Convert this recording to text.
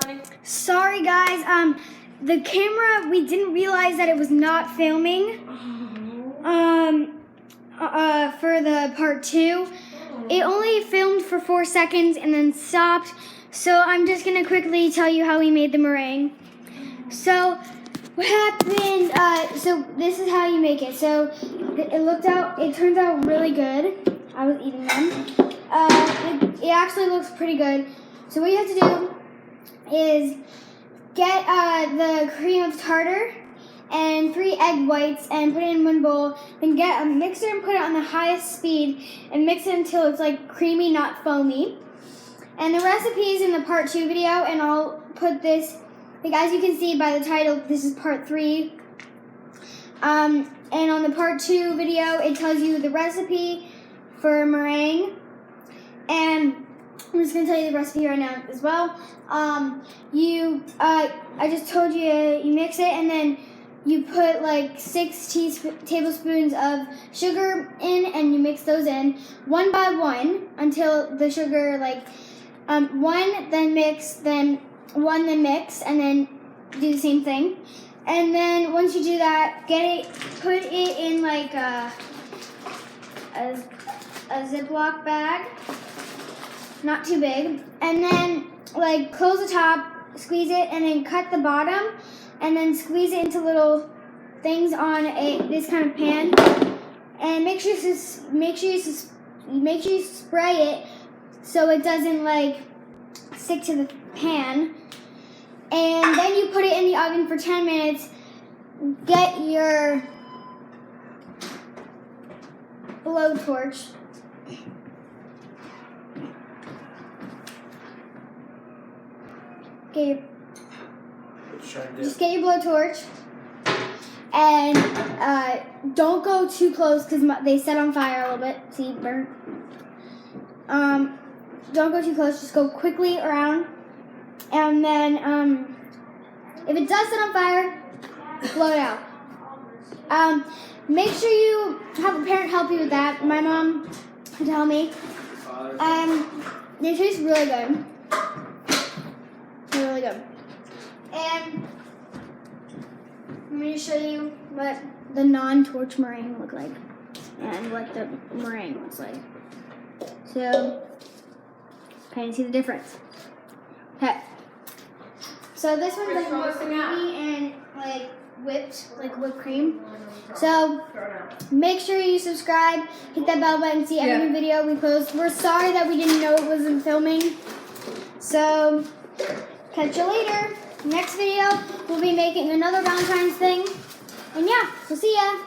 honey? Sorry guys, the camera, we didn't realize that it was not filming for the part 2. It only filmed for 4 seconds and then stopped. So I'm just gonna quickly tell you how we made the meringue. So what happened, so this is how you make it. So it turns out really good. I was eating them. It actually looks pretty good. So what you have to do is get the cream of tartar and 3 egg whites and put it in one bowl. Then get a mixer and put it on the highest speed and mix it until it's like creamy, not foamy. And the recipe is in the part 2 video, and I'll put this, like as you can see by the title, this is part 3. And on the part 2 video, it tells you the recipe for meringue. And I'm just gonna tell you the recipe right now as well. I just told you you mix it, and then you put like 6 tablespoons of sugar in, and you mix those in one by one until the sugar one, then mix, then one, then mix, and then do the same thing. And then once you do that, put it in like a Ziploc bag, not too big, and then like close the top, squeeze it, and then cut the bottom, and then squeeze it into little things on this kind of pan, and make sure you spray it so it doesn't like stick to the pan. And then you put it in the oven for 10 minutes. Get your blowtorch. Just get your blowtorch. And don't go too close because they set on fire a little bit. See, burn. Don't go too close. Just go quickly around. And then if it does set on fire, blow it out. Make sure you have a parent help you with that. My mom would tell me. They taste really good. They're really good. And I'm going to show you what the non-torch meringue look like and what the meringue looks like. So, kind of see the difference. Okay. So this one's like more creamy and like whipped cream. So make sure you subscribe, hit that bell button, see every new video we post. We're sorry that we didn't know it wasn't filming. So catch you later. Next video, we'll be making another Valentine's thing. And yeah, we'll see ya.